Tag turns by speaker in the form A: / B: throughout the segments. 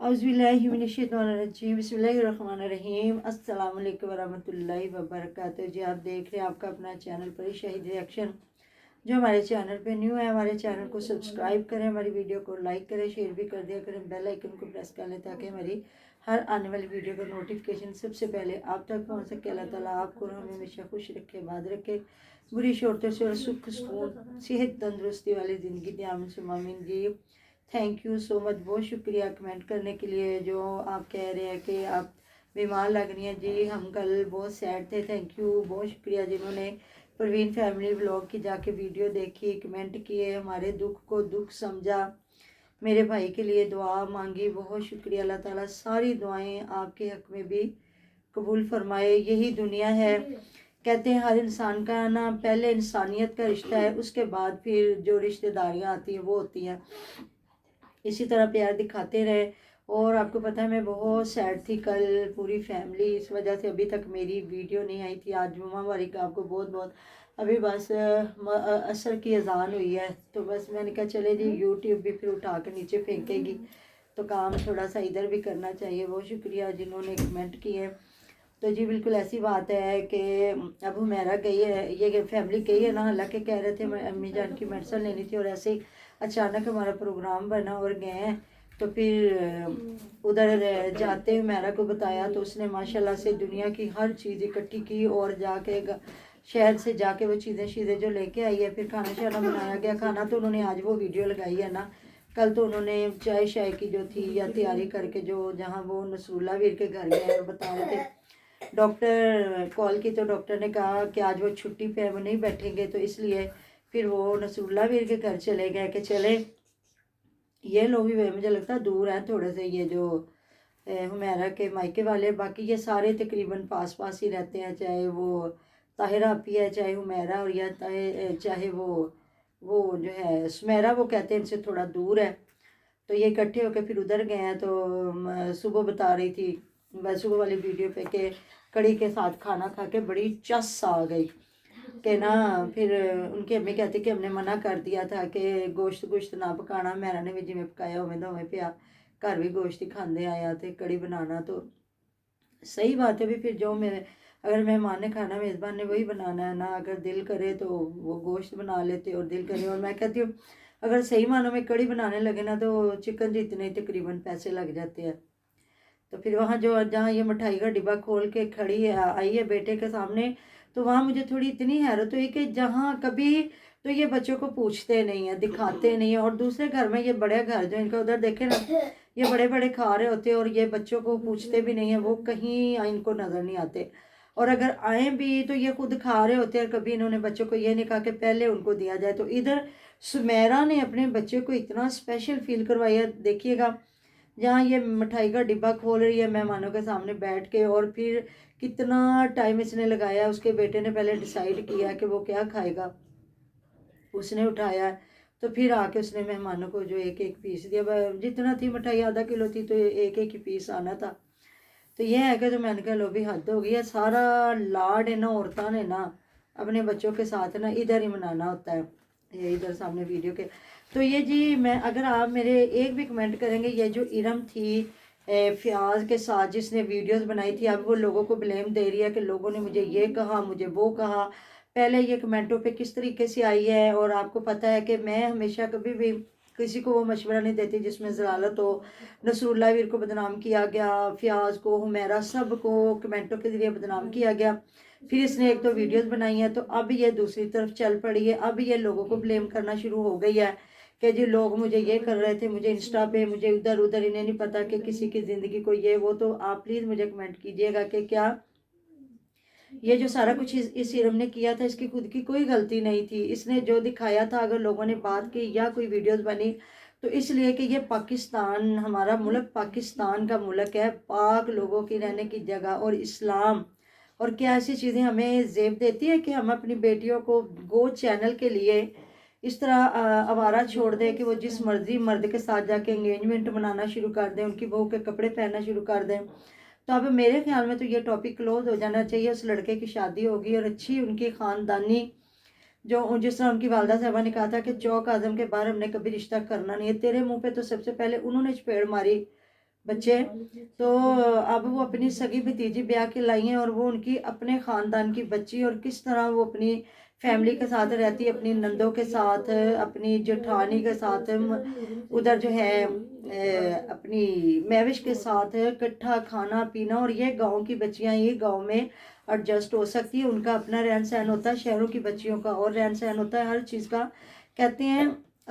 A: औज़ुबिल्लाहिमिनश्शैतानिर्रजीम बिस्मिल्लाहिर्रहमानिर्रहीम अस्सलाम वालेकुम वरहमतुल्लाहि वबरकातुहू। जी आप देख रहे हैं आपका अपना चैनल परी शहीद रिएक्शन। जो हमारे चैनल पे न्यू है हमारे चैनल को सब्सक्राइब करें, हमारी वीडियो को लाइक करें, शेयर भी कर दिया करें, बेल आइकन को प्रेस कर लें ताकि हमारी हर आने वाली वीडियो का नोटिफिकेशन सबसे पहले आप तक पहुँच सके। अल्लाह ताला आपको हमें हमेशा खुश रखे, बाद रखे, बुरी शोरतों से और सुख सुकून सेहत तंदुरुस्ती वाली ज़िंदगी दी आमीन सुम्मा आमीन। जी थैंक यू सो मच, बहुत शुक्रिया कमेंट करने के लिए। जो आप कह रहे हैं कि आप बीमार लग रही हैं, जी हम कल बहुत सैड थे। थैंक यू, बहुत शुक्रिया जिन्होंने परवीन फैमिली व्लॉग की जाके वीडियो देखी, कमेंट किए, हमारे दुख को दुख समझा, मेरे भाई के लिए दुआ मांगी, बहुत शुक्रिया। अल्लाह ताला सारी दुआएं आपके हक में भी कबूल फरमाए। यही दुनिया है, कहते हैं हर इंसान का ना पहले इंसानियत का रिश्ता है, उसके बाद फिर जो रिश्तेदारियां आती हैं वो होती हैं। इसी तरह प्यार दिखाते रहे। और आपको पता है मैं बहुत सैड थी कल, पूरी फैमिली, इस वजह से अभी तक मेरी वीडियो नहीं आई थी। आज जुम्मा मुबारक आपको बहुत बहुत। अभी बस असर की अजान हुई है तो बस मैंने कहा चले जी यूट्यूब भी फिर उठा के नीचे फेंकेगी तो काम थोड़ा सा इधर भी करना चाहिए। बहुत शुक्रिया जिन्होंने कमेंट किए। तो जी बिल्कुल ऐसी बात है कि अब हुमैरा गई है, ये फैमिली गई है ना, हालांकि कह रहे थे अम्मी जान की मेडिसिन लेनी थी और ऐसे ही अचानक हमारा प्रोग्राम बना और गए हैं। तो फिर उधर जाते हुमैरा को बताया तो उसने माशाल्लाह से दुनिया की हर चीज़ इकट्ठी की और जाके शहर से जाके वो चीज़ें जो लेके आई है। फिर खाना शाना बनाया गया, खाना तो उन्होंने आज वो वीडियो लगाई है ना, कल तो उन्होंने चाय शाय की जो थी या तैयारी करके जो जहाँ वो नसरुल्ला वीर के घर गए और बता रहे थे। डॉक्टर कॉल की तो डॉक्टर ने कहा कि आज वो छुट्टी पे है, वो नहीं बैठेंगे, तो इसलिए फिर वो नसरुल्ला वीर के घर चले गए कि चले ये लोग भी मुझे लगता है दूर हैं थोड़े से, ये जो हुमैरा के मायके वाले, बाकी ये सारे तकरीबन पास पास ही रहते हैं, चाहे वो ताहिरा अपी है, चाहे हुमैरा, और या चाहे वो जो है सुमेरा, वो कहते हैं इनसे थोड़ा दूर है। तो ये इकट्ठे होकर फिर उधर गए हैं। तो सुबह बता रही थी सुबह वाली वीडियो पे कि कड़ी के साथ खाना खा के बड़ी चस आ गई कि ना, फिर उनकी अम्मी कहती कि हमने मना कर दिया था कि गोश्त ना पकाना, मैंने ने भी जिमें पकाया उमें दोवें पिया, घर भी गोश्त ही खाते आया थे, कड़ी बनाना तो सही बात है भी। फिर जो मेरे अगर मेहमान ने खाना मेज़बान ने वही बनाना है ना, अगर दिल करे तो वो गोश्त बना लेते और दिल करे, और मैं कहती हूँ अगर सही मानों में कड़ी बनाने लगे ना तो चिकन जितने ही तकरीबन पैसे लग जाते हैं। तो फिर वहाँ जो जहाँ ये मिठाई का डिब्बा खोल के खड़ी है आई है बेटे के सामने, तो वहाँ मुझे थोड़ी इतनी हैरत हुई कि जहाँ कभी तो ये बच्चों को पूछते नहीं है, दिखाते नहीं है, और दूसरे घर में ये बड़े घर जो इनका उधर देखे ना, ये बड़े बड़े खा रहे होते हैं और ये बच्चों को पूछते भी नहीं है, वो कहीं इनको नज़र नहीं आते। और अगर आए भी तो ये खुद खा रहे होते हैं, कभी इन्होंने बच्चों को ये नहीं कहा कि पहले उनको दिया जाए। तो इधर सुमेरा ने अपने बच्चे को इतना स्पेशल फील करवाया, देखिएगा जहाँ ये मिठाई का डिब्बा खोल रही है मेहमानों के सामने बैठ के, और फिर कितना टाइम इसने लगाया। उसके बेटे ने पहले डिसाइड किया कि वो क्या खाएगा, उसने उठाया, तो फिर आके उसने मेहमानों को जो एक एक पीस दिया, जितना थी मिठाई आधा किलो थी तो एक एक ही पीस आना था। तो ये है कि जो मैंने कहा लो भी हद हो गई है, सारा लाड है ना औरतों ने ना अपने बच्चों के साथ ना इधर ही मनाना होता है, ये इधर सामने वीडियो के। तो ये जी मैं अगर आप मेरे एक भी कमेंट करेंगे, ये जो इरम थी फ़याज़ के साथ जिसने वीडियोस बनाई थी, अब वो लोगों को ब्लेम दे रही है कि लोगों ने मुझे ये कहा, मुझे वो कहा। पहले ये कमेंटों पे किस तरीके से आई है, और आपको पता है कि मैं हमेशा कभी भी किसी को वो मशवरा नहीं देती जिसमें ज़लालत हो। नसरुल्ला वीर को बदनाम किया गया, फ़याज़ को, हुमैरा, सब को कमेंटों के ज़रिए बदनाम किया गया। फिर इसने एक तो वीडियोस बनाई है, तो अब ये दूसरी तरफ चल पड़ी है। अब ये लोगों को ब्लेम करना शुरू हो गई है कि जी लोग मुझे ये कर रहे थे, मुझे इंस्टा पे, मुझे उधर उधर, इन्हें नहीं पता कि किसी की ज़िंदगी को ये वो। तो आप प्लीज़ मुझे कमेंट कीजिएगा कि क्या ये जो सारा कुछ इस इरम ने किया था, इसकी खुद की कोई गलती नहीं थी। इसने जो दिखाया था, अगर लोगों ने बात की या कोई वीडियोस बनी तो इसलिए कि ये पाकिस्तान, हमारा मुल्क पाकिस्तान का मुल्क है, पाक लोगों की रहने की जगह और इस्लाम। और क्या ऐसी चीज़ें हमें ज़ेब देती है कि हम अपनी बेटियों को गो चैनल के लिए इस तरह आवारा छोड़ दें कि वो जिस मर्जी मर्द के साथ जाके एंगेजमेंट मनाना शुरू कर दें, उनकी बहू के कपड़े पहनना शुरू कर दें। तो अब मेरे ख्याल में तो ये टॉपिक क्लोज हो जाना चाहिए। उस लड़के की शादी होगी और अच्छी उनकी ख़ानदानी, जो जिस तरह उनकी वालदा साहबा ने कहा था कि चौक आज़म के बाहर हमने कभी रिश्ता करना नहीं है। तेरे मुंह पे तो सबसे पहले उन्होंने चपेड़ मारी بچے، تو اب وہ اپنی سگی بھتیجی بیاہ کے لائی ہیں اور وہ ان کی اپنے خاندان کی بچی، اور کس طرح وہ اپنی فیملی کے ساتھ رہتی ہے، اپنی نندوں کے ساتھ، اپنی جٹھانی کے ساتھ، ادھر جو ہے اپنی میوش کے ساتھ اکٹھا کھانا پینا. اور یہ گاؤں کی بچیاں یہ گاؤں میں ایڈجسٹ ہو سکتی ہے، ان کا اپنا رہن سہن ہوتا ہے، شہروں کی بچیوں کا اور رہن سہن ہوتا ہے ہر چیز کا. کہتے ہیں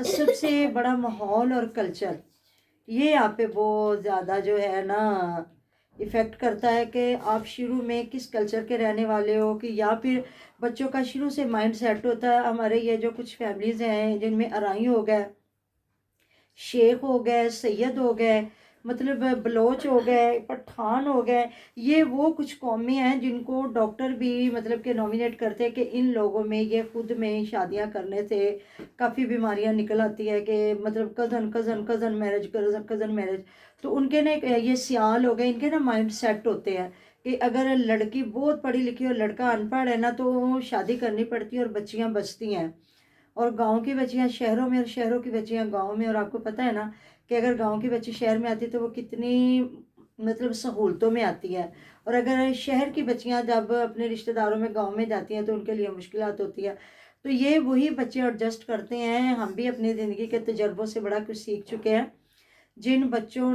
A: سب سے بڑا ماحول اور کلچر یہ یہاں پہ بہت زیادہ جو ہے نا افیکٹ کرتا ہے کہ آپ شروع میں کس کلچر کے رہنے والے ہو، کہ یا پھر بچوں کا شروع سے مائنڈ سیٹ ہوتا ہے. ہمارے یہ جو کچھ فیملیز ہیں جن میں ارائی ہو گئے، شیخ ہو گئے، سید ہو گئے، مطلب بلوچ ہو گئے، پٹھان ہو گئے، یہ وہ کچھ قومیں ہیں جن کو ڈاکٹر بھی مطلب کہ نومینیٹ کرتے ہیں کہ ان لوگوں میں یہ خود میں شادیاں کرنے سے کافی بیماریاں نکل آتی ہے، کہ مطلب کزن میرج. تو ان کے نا یہ سیال ہو گئے، ان کے نا مائنڈ سیٹ ہوتے ہیں کہ اگر لڑکی بہت پڑھی لکھی اور لڑکا ان پڑھ ہے نا تو شادی کرنی پڑتی ہے اور بچیاں بچتی ہیں. اور گاؤں کی بچیاں شہروں میں اور شہروں کی بچیاں گاؤں میں. اور آپ کو پتہ ہے نا کہ اگر گاؤں کی بچی شہر میں آتی ہے تو وہ کتنی مطلب سہولتوں میں آتی ہے، اور اگر شہر کی بچیاں جب اپنے رشتہ داروں میں گاؤں میں جاتی ہیں تو ان کے لیے مشکلات ہوتی ہے. تو یہ وہی بچے ایڈجسٹ کرتے ہیں. ہم بھی اپنی زندگی کے تجربوں سے بڑا کچھ سیکھ چکے ہیں. جن بچوں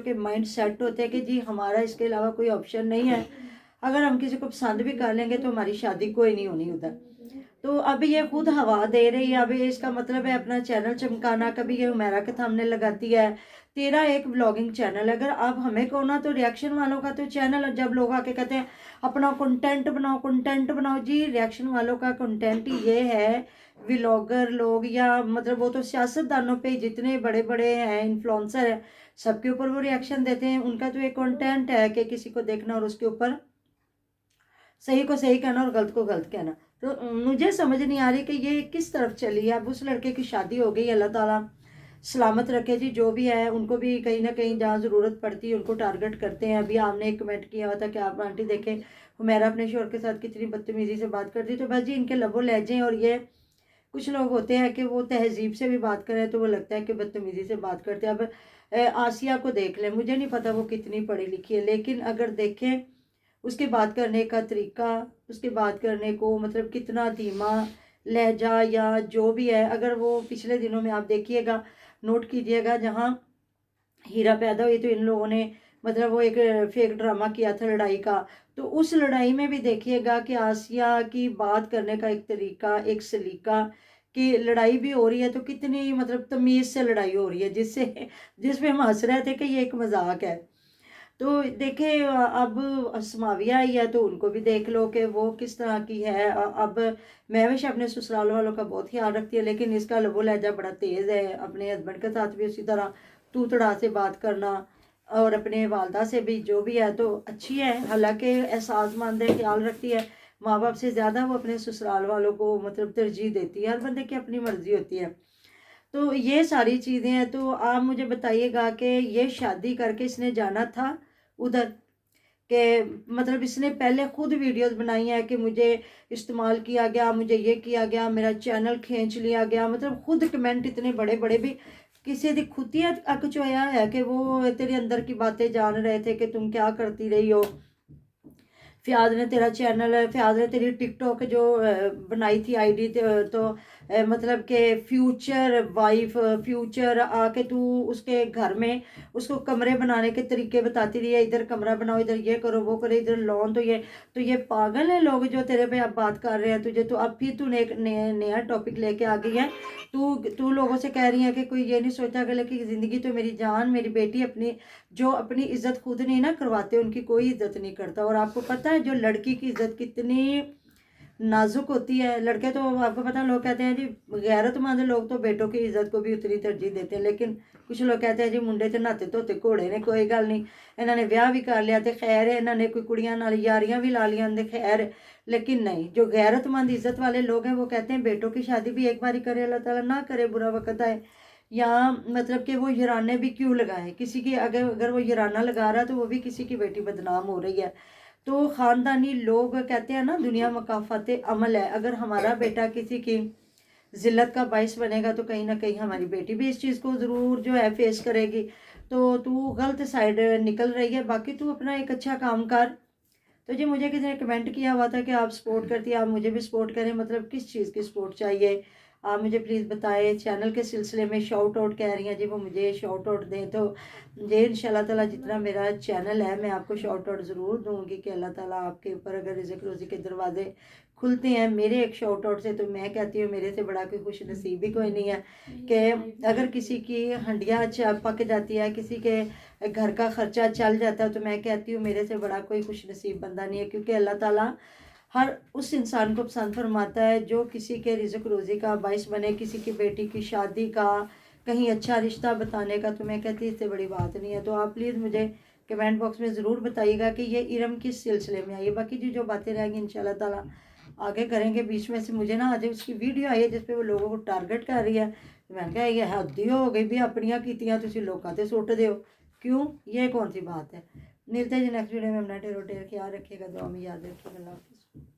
A: کے مائنڈ سیٹ ہوتے ہیں کہ جی ہمارا اس کے علاوہ کوئی آپشن نہیں ہے، اگر ہم کسی کو پسند بھی کر لیں گے تو ہماری شادی کوئی نہیں ہونی ادھر. تو اب یہ خود ہوا دے رہی ہے. اب اس کا مطلب ہے اپنا چینل چمکانا. کبھی یہ حمیرہ کے سامنے لگاتی ہے تیرا ایک بلاگنگ چینل. اگر آپ ہمیں کہو نا تو ریاکشن والوں کا تو چینل، جب لوگ آ کے کہتے ہیں اپنا کنٹینٹ بناؤ، جی ریاکشن والوں کا کنٹینٹ یہ ہے. ولاگر لوگ یا مطلب وہ تو سیاست دانوں پہ جتنے بڑے بڑے ہیں انفلوئنسر ہیں سب کے اوپر وہ ریاکشن دیتے ہیں. ان کا تو ایک کنٹینٹ ہے کہ کسی کو دیکھنا اور اس کے اوپر صحیح کو صحیح کہنا اور غلط کو غلط کہنا. تو مجھے سمجھ نہیں آ رہی کہ یہ کس طرف چلی ہے. اب اس لڑکے کی شادی ہو گئی، اللہ تعالیٰ سلامت رکھے جی. جو بھی ہے ان کو بھی کہیں نہ کہیں جہاں ضرورت پڑتی ہے ان کو ٹارگٹ کرتے ہیں. ابھی آپ نے ایک کمنٹ کیا ہوا تھا کہ آپ آنٹی دیکھیں حمیرہ اپنے شوہر کے ساتھ کتنی بدتمیزی سے بات کرتی. تو بس جی ان کے لب و لہجے، اور یہ کچھ لوگ ہوتے ہیں کہ وہ تہذیب سے بھی بات کریں تو وہ لگتا ہے کہ بدتمیزی سے بات کرتے ہیں. اب آسیہ کو دیکھ لیں، مجھے نہیں پتا وہ کتنی پڑھی لکھی ہے، لیکن اگر دیکھیں اس کے بات کرنے کا طریقہ، اس کے بات کرنے کو مطلب کتنا دھیما لہجہ یا جو بھی ہے. اگر وہ پچھلے دنوں میں آپ دیکھیے گا، نوٹ کیجئے گا، جہاں ہیرا پیدا ہوئی تو ان لوگوں نے مطلب وہ ایک فیک ڈرامہ کیا تھا لڑائی کا. تو اس لڑائی میں بھی دیکھیے گا کہ آسیہ کی بات کرنے کا ایک طریقہ، ایک سلیقہ، کہ لڑائی بھی ہو رہی ہے تو کتنی مطلب تمیز سے لڑائی ہو رہی ہے، جس پہ ہم ہنس رہے تھے کہ یہ ایک مذاق ہے. تو دیکھیں اب اسماویہ آئی ہے تو ان کو بھی دیکھ لو کہ وہ کس طرح کی ہے. اب مہوش اپنے سسرال والوں کا بہت خیال رکھتی ہے، لیکن اس کا لب و لہجہ بڑا تیز ہے. اپنے ہسبینڈ کے ساتھ بھی اسی طرح تو تڑا سے بات کرنا، اور اپنے والدہ سے بھی جو بھی ہے تو اچھی ہے. حالانکہ احساس مند ہے، خیال رکھتی ہے، ماں باپ سے زیادہ وہ اپنے سسرال والوں کو مطلب ترجیح دیتی ہے. ہر بندے کی اپنی مرضی ہوتی ہے. تو یہ ساری چیزیں ہیں. تو آپ مجھے بتائیے گا کہ یہ شادی کر کے اس نے جانا تھا ادھر، کہ مطلب اس نے پہلے خود ویڈیوز بنائی ہیں کہ مجھے استعمال کیا گیا، مجھے یہ کیا گیا، میرا چینل کھینچ لیا گیا. مطلب خود کمنٹ اتنے بڑے بڑے بھی کسی دی خودیت اکچویا ہے کہ وہ تیرے اندر کی باتیں جان رہے تھے کہ تم کیا کرتی رہی ہو. فیاض نے تیرا چینل، فیاض نے تیری ٹک ٹاک جو بنائی تھی آئی ڈی، تو مطلب کہ فیوچر وائف، فیوچر آ کے تو اس کے گھر میں اس کو کمرے بنانے کے طریقے بتاتی رہی ہے. ادھر کمرہ بناؤ، ادھر یہ کرو وہ کرو، ادھر لون. تو یہ پاگل ہیں لوگ جو تیرے پہ اب بات کر رہے ہیں تجھے. تو اب پھر تو نے ایک نیا ٹاپک لے کے آ گئی ہے. تو لوگوں سے کہہ رہی ہے کہ کوئی یہ نہیں سوچتا کہ زندگی تو میری جان، میری بیٹی اپنی عزت خود نہیں نہ کرواتے ان کی کوئی عزت نہیں کرتا. اور آپ کو پتہ ہے جو لڑکی کی عزت کتنی نازک ہوتی ہے. لڑکے تو آپ کو پتہ ہے، لوگ کہتے ہیں جی غیرت مند لوگ تو بیٹوں کی عزت کو بھی اتنی ترجیح دیتے ہیں، لیکن کچھ لوگ کہتے ہیں جی منڈے تے نہاتے دھوتے گھوڑے نے، کوئی گل نہیں، انہوں نے بیاہ بھی کر لیا تے خیر ہے، انہوں نے کوئی کڑیاں نال یاریاں بھی لا لیاں تے خیر ہے. لیکن نہیں، جو غیرت مند عزت والے لوگ ہیں وہ کہتے ہیں بیٹوں کی شادی بھی ایک باری کرے، اللہ تعالیٰ نہ کرے، برا وقت آئے. یا مطلب کہ وہ یارانے بھی کیوں لگائے کسی کی، اگر وہ یارانہ لگا رہا ہے تو وہ بھی کسی کی بیٹی بدنام ہو رہی ہے. تو خاندانی لوگ کہتے ہیں نا دنیا مکافات عمل ہے. اگر ہمارا بیٹا کسی کی ذلت کا باعث بنے گا تو کہیں نہ کہیں ہماری بیٹی بھی اس چیز کو ضرور جو ہے فیس کرے گی. तो तू गलत साइड निकल रही है, बाकी तू अपना एक अच्छा काम कर। तो जी मुझे किसी ने कमेंट किया हुआ था कि आप सपोर्ट करती हैं, आप मुझे भी सपोर्ट करें, मतलब किस चीज़ की सपोर्ट चाहिए आप मुझे प्लीज़ बताएं। चैनल के सिलसिले में शाउट आउट कह रही हैं जी, वो मुझे शाउट आउट दें तो मुझे इंशाल्लाह ताला जितना मेरा चैनल है मैं आपको शाउट आउट ज़रूर दूंगी कि अल्लाह ताला आपके ऊपर अगर रिज़्क रोज़ी के दरवाजे खुलते हैं मेरे एक शाउट आउट से, तो मैं कहती हूँ मेरे से बड़ा कोई खुश नसीब भी कोई नहीं है कि अगर किसी की हंडिया पक जाती है, किसी के घर का खर्चा चल जाता है, तो मैं कहती हूँ मेरे से बड़ा कोई खुश नसीब बंदा नहीं है। क्योंकि अल्लाह ताला हर उस इंसान को पसंद फरमाता है जो किसी के रिज़्क रोज़ी का बाइस बने, किसी की बेटी की शादी का, कहीं अच्छा रिश्ता बताने का। तो मैं कहती इससे बड़ी बात नहीं है। तो आप प्लीज़ मुझे कमेंट बॉक्स में ज़रूर बताइएगा कि ये इरम किस सिलसिले में आई है। बाकी जो बातें रहेंगी इंशाल्लाह ताला आगे करेंगे। बीच में से मुझे ना आज उसकी वीडियो आई है जिसपे वो लोगों को टारगेट कर रही है, तो मैं क्या ये हद्दी हो गई भी अपनियां कीतियां तुसी लोगों ते सुट दिओ, क्यों, ये कौन सी बात है। मिलते हैं जी नेक्स्ट वीडियो में। अपना ढेरों ढेर ख्याल रखिएगा, दुआ में याद रखिएगा। अल्लाह हाफिज़।